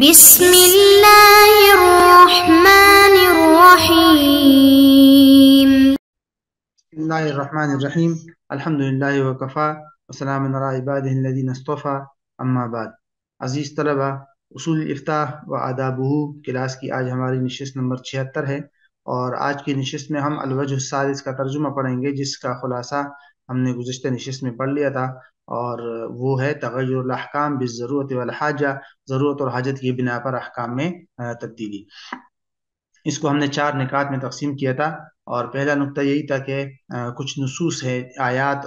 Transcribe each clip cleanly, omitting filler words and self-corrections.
بسم اللہ الرحمن الرحیم۔ بسم اللہ الرحمن الرحیم۔ الحمدللہ وکفا وسلام علی عبادہ الذین اصطفیٰ، اما بعد۔ عزیز طلبہ، اصول الافتاء و آدابہ کلاس کی آج ہماری نشست نمبر 76 ہے، اور آج کی نشست میں ہم الوجہ الثالث کا ترجمہ پڑھیں گے، جس کا خلاصہ ہم نے گزشتہ نشست میں پڑھ لیا تھا، اور وہ ہے تغیر الاحکام بالضرورت والحاجہ، ضرورت اور حاجت کی بنا پر احکام میں تبدیلی۔ اس کو ہم نے 4 نکات میں تقسیم کیا تھا، اور پہلا نقطہ یہی تھا کہ کچھ نصوص ہے، آیات،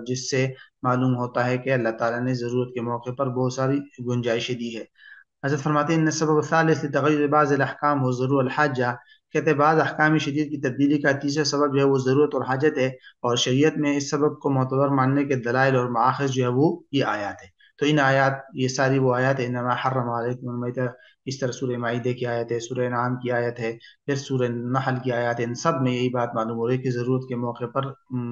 جس سے معلوم ہوتا ہے کہ اللہ تعالیٰ نے ضرورت کے موقع پر بہت ساری گنجائشیں دی ہے۔ حضرت فرماتے ہیں ان سبب الثالث لتغیر بعض الاحکام و ضرور الحاجہ، کہتے ہیں بعض احکام شدید کی تبدیلی کا تیسرا سبب جو ہے وہ ضرورت اور حاجت ہے، اور شریعت میں اس سبب کو معتبر ماننے کے دلائل اور مآخذ جو ہے وہ یہ آیات ہے۔ تو ان آیات، یہ ساری وہ آیات ہیں، انما حرم علیکم المیتۃ، اس طرح سورہ مائدہ کی آیت ہے، سورہ انعام کی آیت ہے، پھر سورہ نحل کی آیات ہے، ان سب میں یہی بات معلوم ہو رہی ہے کہ ضرورت کے موقع پر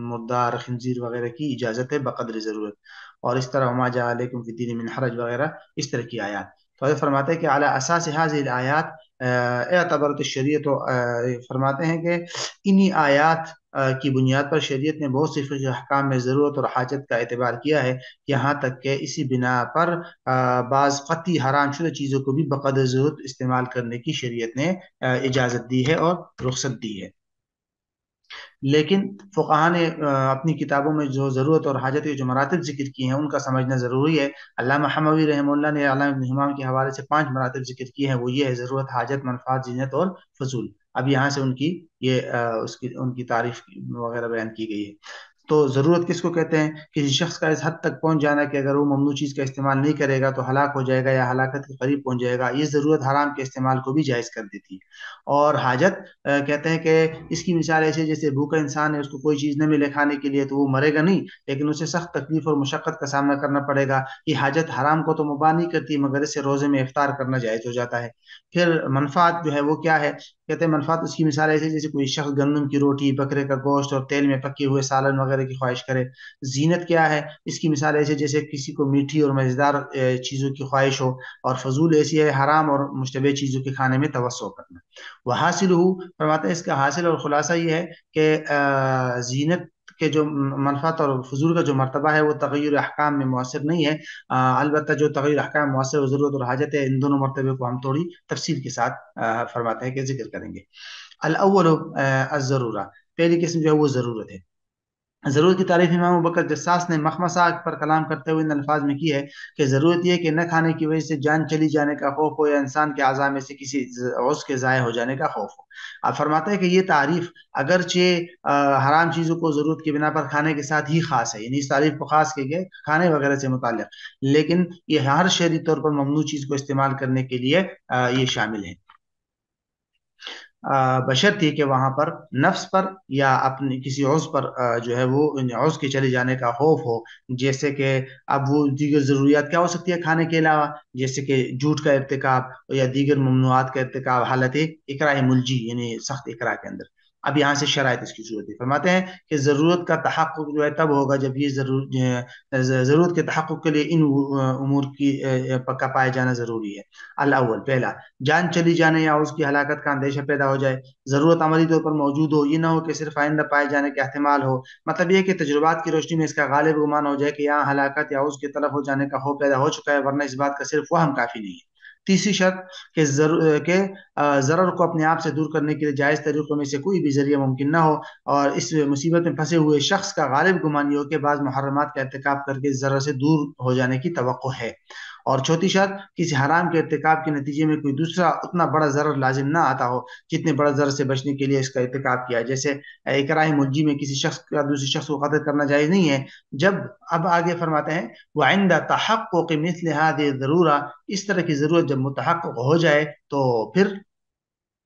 مردار، خنزیر وغیرہ کی اجازت ہے بقدر ضرورت، اور اس طرح وما جعل علیکم فی الدین من حرج وغیرہ، اس طرح کی آیات۔ تو حضرت فرماتے ہیں کہ علی اساس هذه الآیات اعتبرت الشریعت، فرماتے ہیں کہ انہی آیات کی بنیاد پر شریعت نے بہت سی فقہی احکام میں ضرورت اور حاجت کا اعتبار کیا ہے، یہاں تک کہ اسی بنا پر بعض قطعی حرام شدہ چیزوں کو بھی بقدر ضرورت استعمال کرنے کی شریعت نے اجازت دی ہے اور رخصت دی ہے۔ لیکن فقہا نے اپنی کتابوں میں جو ضرورت اور حاجت کے جو مراتب ذکر کیے ہیں ان کا سمجھنا ضروری ہے۔ علامہ حموی رحمہ اللہ نے علامہ ابن حمام کے حوالے سے 5 مراتب ذکر کیے ہیں، وہ یہ ہے: ضرورت، حاجت، منفعت، زینت اور فضول۔ اب یہاں سے ان کی تعریف وغیرہ بیان کی گئی ہے۔ تو ضرورت کس کو کہتے ہیں؟ کسی شخص کا اس حد تک پہنچ جانا کہ اگر وہ ممنوع چیز کا استعمال نہیں کرے گا تو ہلاک ہو جائے گا یا ہلاکت کے قریب پہنچ جائے گا، یہ ضرورت حرام کے استعمال کو بھی جائز کر دیتی ہے۔ اور حاجت کہتے ہیں کہ اس کی مثال ایسے جیسے بھوکا انسان ہے، اس کو کوئی چیز نہ ملے کھانے کے لیے تو وہ مرے گا نہیں، لیکن اسے سخت تکلیف اور مشقت کا سامنا کرنا پڑے گا۔ یہ حاجت حرام کو تو مباح نہیں کرتی، مگر اس سے روزے میں افطار کرنا جائز ہو جاتا ہے۔ پھر منفعت جو ہے وہ کیا ہے؟ کہتے ہیں منفعت اس کی مثال ایسے جیسے کوئی شخص گندم کی روٹی، بکرے کا گوشت اور تیل میں پکے ہوئے سالن وغیرہ کی خواہش کرے۔ زینت کیا ہے؟ اس کی مثال ایسے جیسے کسی کو میٹھی اور مزیدار چیزوں کی خواہش ہو، اور فضول ایسی ہے حرام اور مشتبہ چیزوں کے کھانے میں توسع کرنا۔ وہ حاصل ہو، فرماتے ہیں اس کا حاصل اور خلاصہ یہ ہے کہ زینت کے جو منفعت اور فضول کا جو مرتبہ ہے وہ تغیر احکام میں مؤثر نہیں ہے، البتہ جو تغیر احکام میں مؤثر ضرورت اور حاجت ہے، ان دونوں مرتبے کو ہم تھوڑی تفصیل کے ساتھ فرماتے ہیں کہ ذکر کریں گے۔ الاول الضرورہ، پہلی قسم جو ہے وہ ضرورت ہے۔ ضرورت کی تعریف امام ابوبکر جساس نے مخمصہ پر کلام کرتے ہوئے ان الفاظ میں کی ہے کہ ضرورت یہ ہے کہ نہ کھانے کی وجہ سے جان چلی جانے کا خوف ہو یا انسان کے اعضاء میں سے کسی عضو کے ضائع ہو جانے کا خوف ہو۔ اب فرماتا ہے کہ یہ تعریف اگرچہ حرام چیزوں کو ضرورت کی بنا پر کھانے کے ساتھ ہی خاص ہے، یعنی اس تعریف کو خاص کیے گئے کھانے وغیرہ سے متعلق، لیکن یہ ہر شہری طور پر ممنوع چیز کو استعمال کرنے کے لیے یہ شامل ہے، بشرط یہ کہ وہاں پر نفس پر یا اپنے کسی عضو پر جو ہے وہ عضو کے چلے جانے کا خوف ہو، جیسے کہ اب وہ دیگر ضروریات کیا ہو سکتی ہے کھانے کے علاوہ، جیسے کہ جھوٹ کا ارتکاب یا دیگر ممنوعات کا ارتکاب حالت اکراہ ملجی، یعنی سخت اکراہ کے اندر۔ اب یہاں سے شرائط اس کی ضرورت ہے، فرماتے ہیں کہ ضرورت کا تحقق جو ہے تب ہوگا جب یہ ضرورت کے تحقق کے لیے ان امور کا پائے جانا ضروری ہے۔ الاول، پہلا، جان چلی جانے یا اس کی ہلاکت کا اندیشہ پیدا ہو جائے، ضرورت عملی طور پر موجود ہو، یہ نہ ہو کہ صرف آئندہ پائے جانے کے احتمال ہو، مطلب یہ کہ تجربات کی روشنی میں اس کا غالب گمان ہو جائے کہ یہاں ہلاکت یا اس کے تلف ہو جانے کا خوف پیدا ہو چکا ہے، ورنہ اس بات کا صرف وہم کافی نہیں ہے۔ تیسری شرط کہ ضرر کو اپنے آپ سے دور کرنے کے لیے جائز طریقوں میں سے کوئی بھی ذریعہ ممکن نہ ہو، اور اس مصیبت میں پھنسے ہوئے شخص کا غالب گمان یہ ہو کہ بعض محرمات کا ارتکاب کر کے ضرر سے دور ہو جانے کی توقع ہے۔ اور چوتھی شرط، کسی حرام کے ارتکاب کے نتیجے میں کوئی دوسرا اتنا بڑا ضرر لازم نہ آتا ہو جتنے بڑا ضرر سے بچنے کے لیے اس کا ارتکاب کیا، جیسے اکراہ ملجی میں کسی شخص کا دوسرے شخص کو قتل کرنا جائز نہیں ہے۔ جب اب آگے فرماتے ہیں وعند تحقق مثل هذه الضرورہ، اس طرح کی ضرورت جب متحقق ہو جائے تو پھر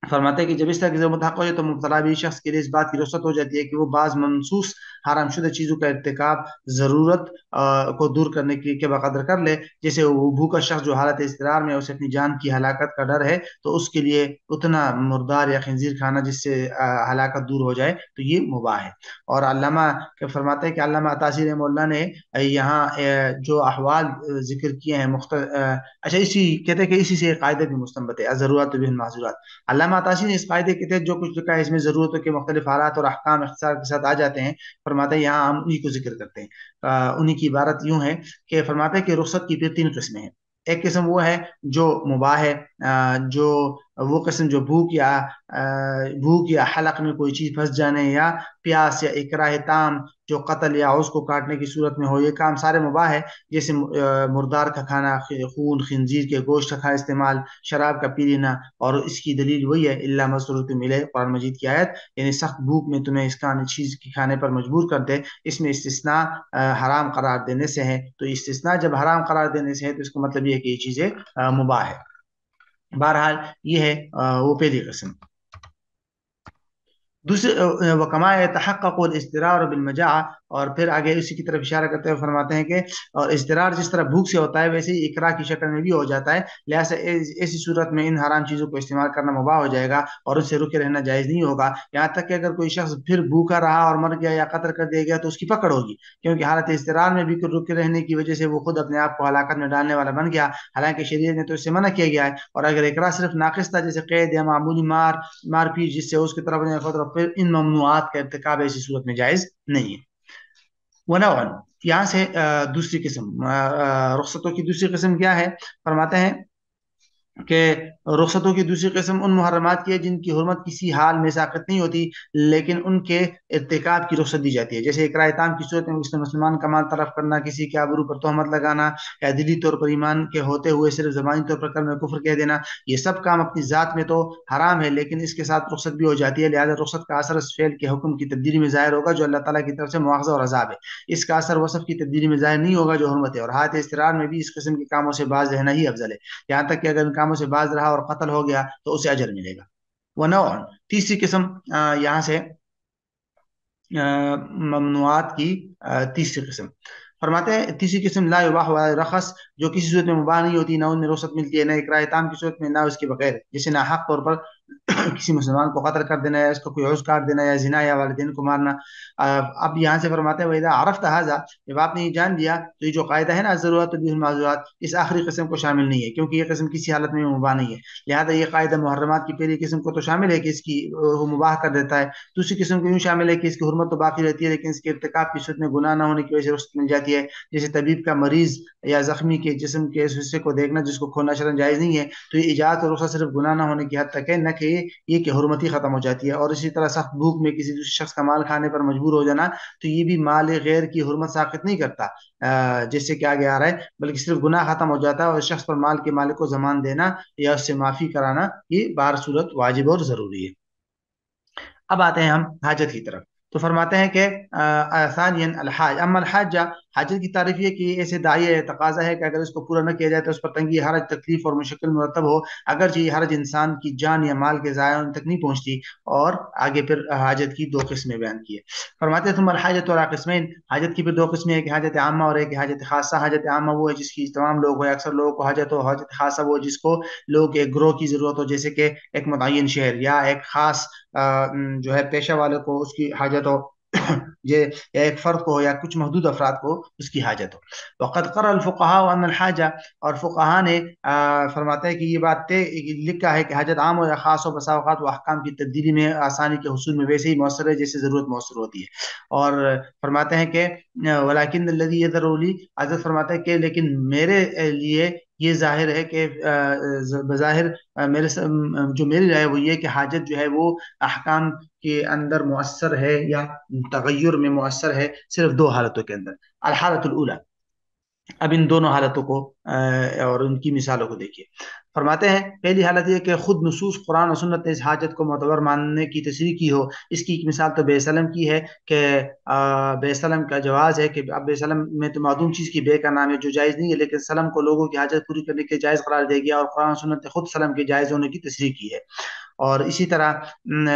فرماتے ہیں کہ جب اس طرح کی ضرورت متحقق ہو جائے تو مبتلا بھی شخص کے لیے اس بات کی رخصت ہو جاتی ہے کہ وہ بعض منصوص حرام شدہ چیزوں کا ارتکاب ضرورت کو دور کرنے کے بقدر کر لے، جیسے وہ بھوکا شخص جو حالت اضطرار میں اسے اپنی جان کی ہلاکت کا ڈر ہے تو اس کے لیے اتنا مردار یا خنزیر کھانا جس سے ہلاکت دور ہو جائے تو یہ مباح ہے۔ اور علامہ کے فرماتے ہیں کہ علامہ عطاسی رحمہ اللہ نے یہاں جو احوال ذکر کیے ہیں اچھا اسی کہتے ہیں کہ اسی سے قاعدہ بھی مستنبط ہے، الضرورات بھی المحظورات۔ علامہ عطاسی نے اس قاعدے کے تحت جو کچھ لکھا ہے اس میں ضرورتوں کے مختلف حالات اور احکام اختصار کے ساتھ آ جاتے ہیں۔ فرماتے ہیں یہاں ہم انہی کو ذکر کرتے ہیں۔ انہی کی عبارت یوں ہے کہ فرماتے ہیں کہ رخصت کی پھر 3 قسمیں ہیں۔ ایک قسم وہ ہے جو مباح ہے، جو وہ قسم جو بھوک یا حلق میں کوئی چیز پھنس جانے یا پیاس یا اکراہ تام جو قتل یا عضو کو کاٹنے کی صورت میں ہو، یہ کام سارے مباح ہے، جیسے مردار کا کھانا، خون خنزیر کے گوشت کا استعمال، شراب کا پی لینا، اور اس کی دلیل وہی ہے الا مسرت ملے، قرآن مجید کی آیت، یعنی سخت بھوک میں تمہیں اس چیز کی کھانے پر مجبور کر دے، اس میں استثناء حرام قرار دینے سے ہے۔ تو استثناء جب حرام قرار دینے سے ہے تو اس کا مطلب یہ ہے کہ یہ چیزیں مباح ہے۔ بہرحال یہ ہے وہ پہلی قسم۔ دوسرے وکما تحقق الاضطرار بالمجاعہ، اور پھر آگے اسی کی طرف اشارہ کرتے ہوئے فرماتے ہیں کہ اور اضطرار جس طرح بھوک سے ہوتا ہے ویسے ہی اکراہ کی شکل میں بھی ہو جاتا ہے، لہٰذا ایسی صورت میں ان حرام چیزوں کو استعمال کرنا مباح ہو جائے گا اور ان سے رکے رہنا جائز نہیں ہوگا، یہاں تک کہ اگر کوئی شخص پھر بھوکا رہا اور مر گیا یا قتل کر دیا گیا تو اس کی پکڑ ہوگی، کیونکہ حالت اضطرار میں بھی رکے رہنے کی وجہ سے وہ خود اپنے آپ کو ہلاکت میں ڈالنے والا بن گیا، حالانکہ شریعت میں تو اس سے منع کیا گیا ہے۔ اور اگر اکراہ صرف ناقص تھا جیسے قید یا معمولی مار پیٹ جس سے اس کی طرف پھر ان ممنوعات کا ارتکاب ایسی صورت میں جائز نہیں ہے۔ ونوعا، یہاں سے دوسری قسم رخصتوں کی دوسری قسم کیا ہے؟ فرماتے ہیں کہ رخصتوں کی دوسری قسم ان محرمات کی ہے جن کی حرمت کسی حال میں ساقط نہیں ہوتی لیکن ان کے ارتکاب کی رخصت دی جاتی ہے، جیسے اقراء تام کی صورت میں کسی مسلمان کا مال طرف کرنا، کسی کے آبرو پر تہمت لگانا، یا دلی طور پر ایمان کے ہوتے ہوئے صرف زبانی طور پر کلمہ کفر کہہ دینا۔ یہ سب کام اپنی ذات میں تو حرام ہے لیکن اس کے ساتھ رخصت بھی ہو جاتی ہے، لہذا رخصت کا اثر اس فعل کے حکم کی تبدیلی میں ظاہر ہوگا جو اللہ تعالیٰ کی طرف سے مواخذہ اور عذاب ہے، اس کا اثر وصف کی تبدیلی میں ظاہر نہیں ہوگا جو حرمت ہے۔ اور حالت اضطرار میں بھی اس قسم کے کاموں سے باز رہنا ہی افضل ہے، یہاں تک کہ اگر ان کاموں سے باز رہا اور قتل ہو گیا تو اسے اجر ملے گا۔ ونوع، تیسری قسم یہاں سے ممنوعات کی تیسری قسم فرماتے ہیں، تیسری قسم لا یباح ولا رخص، جو کسی صورت میں مباح نہیں ہوتی، نہ ان میں رخصت ملتی ہے، نہ اقراء تام کی صورت میں، نہ اس کے بغیر، جیسے ناحق طور پر کسی مسلمان کو قتل کر دینا یا اس کو کوئی عضو کاٹ دینا یا زنا یا والدین کو مارنا۔ اب یہاں سے فرماتے ہیں وَإِذَا عَرَفْتَ هَذَا، جب آپ نے یہ جان لیا تو یہ جو قاعدہ ہے نا ضرورت تبیح المعذورات، اس آخری قسم کو شامل نہیں ہے کیونکہ یہ قسم کسی حالت میں مباح نہیں ہے، لہذا یہ قاعدہ محرمات کی پہلی قسم کو تو شامل ہے کہ اس کی وہ مباح کر دیتا ہے، دوسری قسم کو یوں شامل ہے کہ اس کی حرمت تو باقی رہتی ہے لیکن اس کے ارتکاب کی صورت میں گناہ نہ ہونے کی وجہ سے رخصت مل جاتی ہے، جیسے طبیب کا مریض یا زخمی کے جسم کے اس حصے کو دیکھنا جس کو کھولنا شرعاً جائز نہیں ہے، تو یہ اجازت اور رخصت صرف گناہ نہ ہونے کی حد تک ہے، نہ کہ یہ کہ حرمت ہی ختم ہو جاتی ہے۔ اور اسی طرح سخت بھوک میں کسی دوسرے شخص کا مال کھانے پر مجبور ہو جانا تو یہ بھی مال غیر کی حرمت ساقط نہیں کرتا جس سے کیا آگے آ رہا ہے، بلکہ صرف گناہ ختم ہو جاتا ہے، اور شخص پر مال کے مالک کو ضمان دینا یا اس سے معافی کرانا یہ بہر صورت واجب اور ضروری ہے۔ اب آتے ہیں ہم حاجت کی طرف، تو فرماتے ہیں کہ ثانیاً الحاج، اما الحاجہ، حاجت کی تعریف یہ کہ ایسے داعی ہے، تقاضا ہے کہ اگر اس کو پورا نہ کیا جائے تو اس پر تنگی، حرج، تکلیف اور مشکل مرتب ہو، اگرچہ یہ حرج انسان کی جان یا مال کے ضائع ہونے تک نہیں پہنچتی۔ اور آگے پھر حاجت کی 2 قسمیں بیان کی ہے، فرماتے ہیں ثم الحاجت اور قسمین، حاجت کی پھر 2 قسمیں ہیں کہ حاجت عامہ اور ایک حاجت خاصہ۔ حاجت عامہ وہ ہے جس کی تمام لوگ ہو یا اکثر لوگوں کو حاجت ہو، حاجت خاصہ وہ جس کو لوگ کے گروہ کی ضرورت ہو، جیسے کہ ایک متعین شہر یا ایک خاص جو ہے پیشہ والے کو اس کی حاجت ہو یا ایک فرد کو یا کچھ محدود افراد کو اس کی حاجت ہو۔ وقد قرر الفقهاء ان الحاجہ، اور فقہا نے فرماتا ہے کہ یہ بات لکھا ہے کہ حاجت عام ہو یا خاص ہو، بسا اوقات وہ احکام کی تبدیلی میں، آسانی کے حصول میں ویسے ہی مؤثر ہے جیسے ضرورت مؤثر ہوتی ہے۔ اور فرماتے ہیں کہ ولکن الذی یظہر لی، حضرت فرماتا ہے کہ لیکن میرے لیے یہ ظاہر ہے کہ بظاہر جو میری رائے وہ یہ کہ حاجت جو ہے وہ احکام کے اندر مؤثر ہے یا تغیر میں مؤثر ہے صرف 2 حالتوں کے اندر، الحالت الاولی۔ اب ان دونوں حالتوں کو اور ان کی مثالوں کو دیکھیے، فرماتے ہیں پہلی حالت یہ کہ خود نصوص قرآن و سنت نے اس حاجت کو معتبر ماننے کی تشریح کی ہو۔ اس کی ایک مثال تو بے سلم کی ہے کہ بے سلم کا جواز ہے کہ اب بے سلم میں تو معدوم چیز کی بے کا نام ہے جو جائز نہیں ہے، لیکن سلم کو لوگوں کی حاجت پوری کرنے کے جائز قرار دے گیا، اور قرآن و سنت نے خود سلم کے جائز ہونے کی تشریح کی ہے۔ اور اسی طرح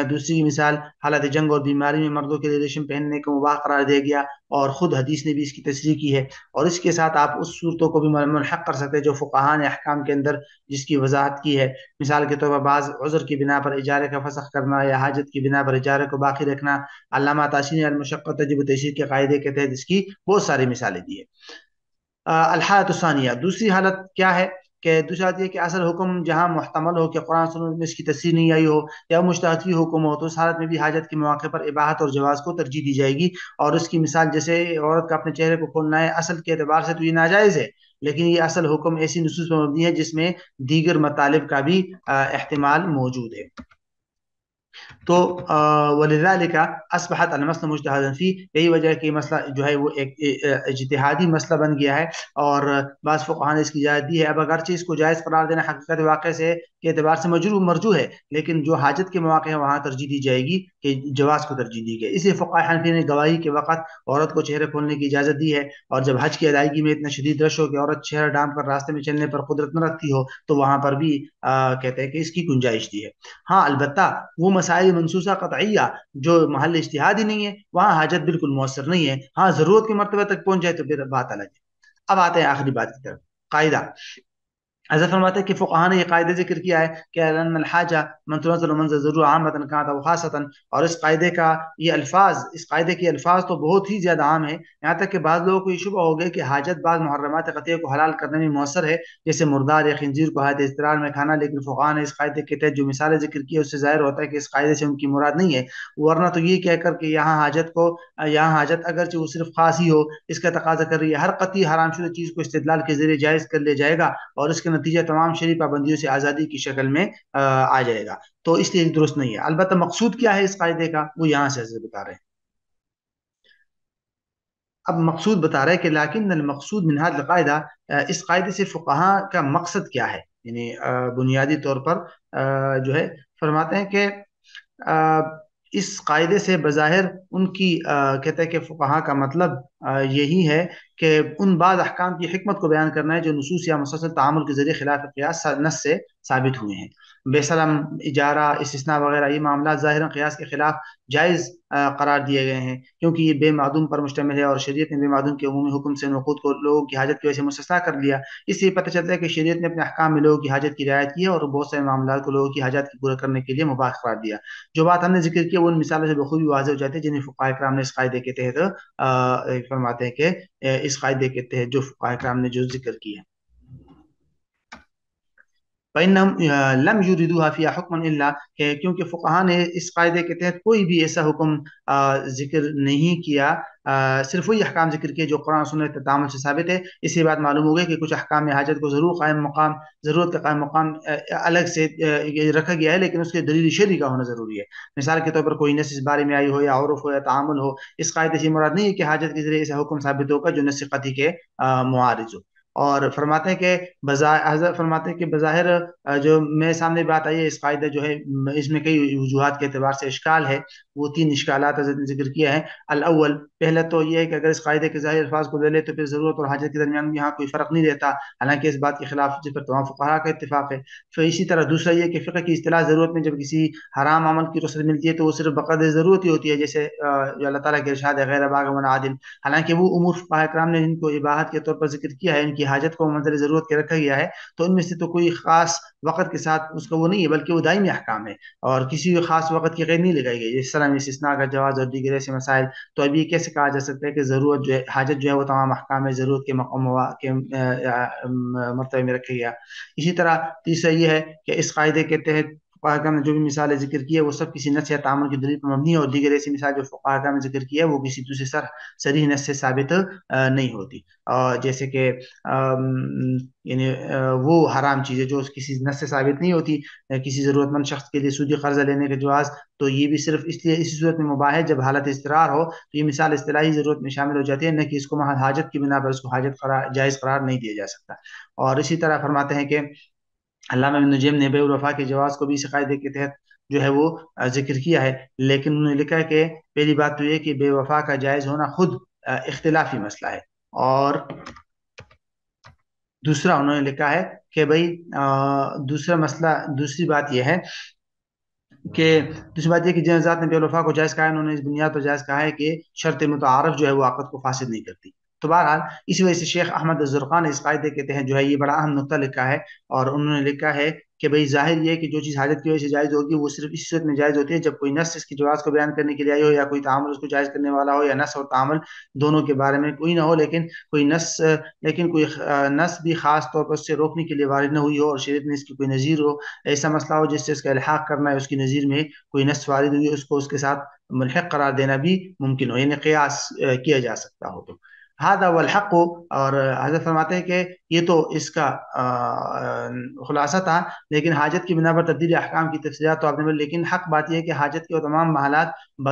دوسری مثال حالت جنگ اور بیماری میں مردوں کے لیے ریشم پہننے کو مباح قرار دیا گیا، اور خود حدیث نے بھی اس کی تصریح کی ہے۔ اور اس کے ساتھ آپ اس صورتوں کو بھی ملحق کر سکتے ہیں جو فقہاء نے احکام کے اندر جس کی وضاحت کی ہے، مثال کے طور پر بعض عذر کی بنا پر اجارے کا فسخ کرنا یا حاجت کی بنا پر اجارے کو باقی رکھنا۔ علامہ تاشی نے المشقت تجب التیسیر کے قاعدے کے تحت اس کی بہت ساری مثالیں دی ہے۔ الحالت الثانیہ، دوسری حالت کیا ہے کہ دوسری حالت یہ کہ اصل حکم جہاں محتمل ہو کہ قرآن سنت میں اس کی تصریح نہیں آئی ہو یا مجتہد فی حکم ہو، تو اس حالت میں بھی حاجت کے مواقع پر اباحت اور جواز کو ترجیح دی جائے گی۔ اور اس کی مثال جیسے عورت کا اپنے چہرے کو کھولنا ہے، اصل کے اعتبار سے تو یہ ناجائز ہے، لیکن یہ اصل حکم ایسی نصوص پر مبنی ہے جس میں دیگر مطالب کا بھی احتمال موجود ہے۔ تو ولذالک اصبحت المسئلہ مجتہدا فی، یہی وجہ ہے کہ یہ مسئلہ جو ہے وہ ایک اجتہادی مسئلہ بن گیا ہے، اور بعض فقہاء نے اس کی اجازت دی ہے۔ اب اگرچہ اس کو جائز قرار دینا حقیقت واقع سے کے اعتبار سے مرجوح ہے، لیکن جو حاجت کے مواقع ہیں وہاں ترجیح دی جائے گی کہ جواز کو ترجیح دی گئی۔ اسی فقہاء حنفی نے گواہی کے وقت عورت کو چہرے کھولنے کی اجازت دی ہے، اور جب حج کی ادائیگی میں اتنا شدید رش ہو کہ عورت چہرہ ڈھانپ کر راستے میں چلنے پر قدرت نہ رکھتی ہو تو وہاں پر بھی کہتے ہیں کہ اس کی گنجائش دی ہے۔ ہاں البتہ وہ مسائل منصوصہ قطعیہ جو محل اجتہاد ہی نہیں ہے وہاں حاجت بالکل مؤثر نہیں ہے، ہاں ضرورت کے مرتبہ تک پہنچ جائے تو پھر بات الگ ہے۔ اب آتے ہیں آخری بات کی طرف، قاعدہ۔ حضرت فرماتے ہیں کہ فقہاء نے یہ قاعدہ ذکر کیا ہے کہ ان الحاجہ من تنزل منزل ضرور عامۃ کانت او خاصۃ، اور اس قاعدے کا یہ الفاظ، اس قاعدے کے الفاظ تو بہت ہی زیادہ عام ہیں، یہاں تک کہ بعض لوگوں کو یہ شبہ ہو گیا کہ حاجت بعض محرمات قطعیہ کو حلال کرنے میں مؤثر ہے، جیسے مردار یا خنزیر کو حالت اضطرار میں کھانا، لیکن فقہاء نے اس قاعدے کے تحت جو مثالیں ذکر کی ہے اس سے ظاہر ہوتا ہے کہ اس قاعدے سے ان کی مراد نہیں ہے، ورنہ تو یہ کہہ کر کہ یہاں حاجت اگرچہ وہ صرف خاص ہی ہو اس کا تقاضا کر رہی ہے، ہر قطعی حرام شدہ چیز کو استدلال کے ذریعے جائز کر لیا جائے گا اور اس کے نتیجہ تمام شرعی پابندیوں سے آزادی کی شکل میں آ جائے گا، تو اس لیے درست نہیں ہے۔ البتہ مقصود کیا ہے اس قاعدے کا وہ یہاں سے حضرت بتا رہے ہیں۔ اب مقصود بتا رہے ہیں کہ لیکن المقصود من هذا القاعدہ، اس قاعدے سے فقہاء کا مقصد کیا ہے، یعنی بنیادی طور پر جو ہے فرماتے ہیں کہ اس قاعدے سے بظاہر ان کی کہتے ہیں کہ فقہاء کا مطلب یہی ہے کہ ان بعض احکام کی حکمت کو بیان کرنا ہے جو نصوص یا مسلسل تعامل کے ذریعے خلاف قیاس نص سے ثابت ہوئے ہیں۔ بے سلم، اجارہ، استثناء وغیرہ یہ معاملات ظاہراً قیاس کے خلاف جائز قرار دیے گئے ہیں کیونکہ یہ بے معدوم پر مشتمل ہے، اور شریعت نے بے معدوم کے عمومی حکم سے نقود کو لوگوں کی حاجت کی وجہ سے مستثنیٰ کر لیا۔ اس سے پتہ چلتا ہے کہ شریعت نے اپنے احکام میں لوگوں کی حاجت کی رعایت کی ہے اور بہت سے معاملات کو لوگوں کی حاجت کی پورا کرنے کے لیے مباح قرار دیا۔ جو بات ہم نے ذکر کی وہ ان مثالوں سے بخوبی واضح ہو جاتی ہے جنہیں فقہاء کرام نے اس قاعدے کے تحت فرماتے ہیں کہ اس قاعدے کے تحت جو فقہاء کرام نے جو ذکر کی ہے، فَإِنَّهُمْ لَمْ يُرِدُوهَا فِيهَا حُكْمًا إِلَّا، کہ کیونکہ فقہاء نے اس قاعدے کے تحت کوئی بھی ایسا حکم ذکر نہیں کیا، صرف وہی احکام ذکر کیے جو قرآن و سنت کے تعامل سے ثابت ہے۔ اس سے بات معلوم ہو گئی کہ کچھ احکام میں حاجت کو ضرورت کا قائم مقام الگ سے رکھا گیا ہے، لیکن اس کے دلیل شرعی کا ہونا ضروری ہے۔ مثال کے طور پر کوئی نص اس بارے میں آئی ہو یا عرف ہو یا تعامل ہو، اس قاعدے سے مراد نہیں ہے کہ حاجت کے ذریعے ایسا حکم ثابت ہوگا جو نص قطعی کے معارض ہو۔ اور فرماتے ہیں کہ حضرت فرماتے ہیں کہ بظاہر جو میرے سامنے بات آئی ہے اس قاعدہ جو ہے اس میں کئی وجوہات کے اعتبار سے اشکال ہے، وہ 3 اشکالات حضرت نے ذکر کیا ہے۔ الاول، پہلا تو یہ ہے کہ اگر اس قاعدے کے ظاہر الفاظ کو لے لے تو پھر ضرورت اور حاجت کے درمیان یہاں کوئی فرق نہیں رہتا، حالانکہ اس بات کے خلاف جس پر تمام فقہاء کا اتفاق ہے۔ پھر اسی طرح دوسرا یہ کہ فقہ کی اصطلاح ضرورت میں جب کسی حرام عمل کی رخصت ملتی ہے تو وہ صرف بقدر ضرورت ہی ہوتی ہے، جیسے جو اللہ تعالیٰ کے ارشاد ہے غیر باغ ولا عادل، حالانکہ وہ امور فقہاء کرام نے جن کو اباحت کے طور پر ذکر کیا ہے ان کی حاجت کو منظر ضرورت کے رکھا گیا ہے، تو ان میں سے تو کوئی خاص وقت کے ساتھ اس کا وہ نہیں ہے بلکہ وہ دائمی احکام ہے اور کسی خاص وقت کی قید نہیں لگائی گئی، جس طرح استثناء کا جواز اور دیگر ایسے مسائل۔ تو اب یہ کیسے کہا جا سکتا ہے کہ ضرورت جو ہے حاجت جو ہے وہ تمام احکام میں ضرورت کے مقام کے مرتبے میں رکھا گیا۔ اسی طرح تیسرا یہ ہے کہ اس قاعدے کے تحت فقہاء کرام نے جو بھی مثالیں ذکر کی ہے وہ سب کسی نص یا تعامل کی دلیل پر مبنی ہے، اور دیگر ایسی مثال جو فقہاء کرام نے ذکر کی ہے وہ کسی دوسرے صریح نص سے ثابت نہیں ہوتی، جیسے کہ یعنی وہ حرام چیزیں جو کسی نص سے ثابت نہیں ہوتی، کسی ضرورت مند شخص کے لیے سودی قرضہ لینے کا جواز، تو یہ بھی صرف اس لیے اسی صورت میں مباح ہے جب حالت اضطرار ہو، تو یہ مثال اصطلاحی ضرورت میں شامل ہو جاتی ہے، نہ کہ اس کو محض حاجت کی بنا پر اس کو جائز قرار نہیں دیا جا سکتا۔ اور اسی طرح فرماتے ہیں کہ علامہ ابن نجیم نے بے الوفا کے جواز کو بھی اس قاعدے کے تحت جو ہے وہ ذکر کیا ہے، لیکن انہوں نے لکھا ہے کہ پہلی بات تو یہ کہ بے وفا کا جائز ہونا خود اختلافی مسئلہ ہے، اور دوسرا انہوں نے لکھا ہے کہ بھائی دوسرا مسئلہ، دوسری بات یہ ہے کہ دوسری بات یہ کہ جن ذات نے بے الوفا کو جائز کہا ہے، انہوں نے اس بنیاد پر جائز کہا ہے کہ شرط متعارف جو ہے وہ عقد کو فاسد نہیں کرتی۔ تو بہرحال اسی وجہ سے شیخ احمد الزرقان نے اس قاعدے کے تحت جو ہے یہ بڑا اہم نقطہ لکھا ہے، اور انہوں نے لکھا ہے کہ بھئی ظاہر یہ ہے کہ جو چیز حاجت کی وجہ سے جائز ہوگی وہ صرف اس صورت میں جائز ہوتی ہے جب کوئی نص اس کی جواز کو بیان کرنے کے لیے آئی ہو، یا کوئی تعامل اس کو جائز کرنے والا ہو، یا نص اور تعامل دونوں کے بارے میں کوئی نہ ہو، لیکن کوئی نص بھی خاص طور پر اس سے روکنے کے لیے وارد نہ ہوئی ہو، اور شریعت میں اس کی کوئی نظیر ہو، ایسا مسئلہ ہو جس سے اس کا الحاق کرنا ہے، اس کی نظیر میں کوئی نص وارد ہوئی، اس کو اس کے ساتھ ملحق قرار دینا بھی ممکن ہو، یعنی قیاس کیا جا سکتا ہو۔ تو ہذا والحق، اور حضرت فرماتے ہیں کہ یہ تو اس کا خلاصہ تھا، لیکن حاجت کی بنا پر تبدیل احکام کی تفصیلات تو آپ نے، لیکن حق بات یہ ہے کہ حاجت کے وہ تمام محالات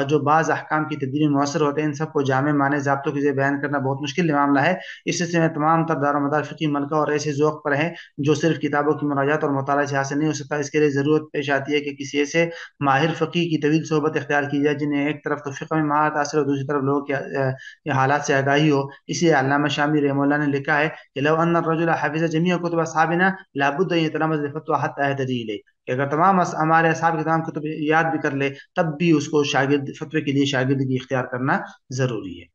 جو بعض احکام کی تبدیلی میں مؤثر ہوتے ہیں، ان سب کو جامع معنی ضابطوں کے ذریعے بیان کرنا بہت مشکل معاملہ ہے۔ اس سلسلے میں تمام تر دار و مدار فقہی ملکہ اور ایسے ذوق پر ہیں جو صرف کتابوں کی مراجعات اور مطالعہ سے حاصل نہیں ہو سکتا۔ اس کے لیے ضرورت پیش آتی ہے کہ کسی ایسے ماہر فقی کی طویل صحبت اختیار کی جائے جنہیں ایک طرف تو فقہ میں مہارت حاصل ہو، دوسری طرف لوگوں کے حالات سے آگاہی ہو۔ اسی لیے علامہ شامی رحمہ اللہ نے لکھا ہے کہ لو ان الرجل حفظ جميع كتب اصحابنا لابد ان يتلمذ الفتوى حتى يهتدي اليه، کہ اگر تمام ہمارے اصحاب کے تمام کتب یاد بھی کر لے تب بھی اس کو شاگرد فتوے کے لیے شاگردگی اختیار کرنا ضروری ہے۔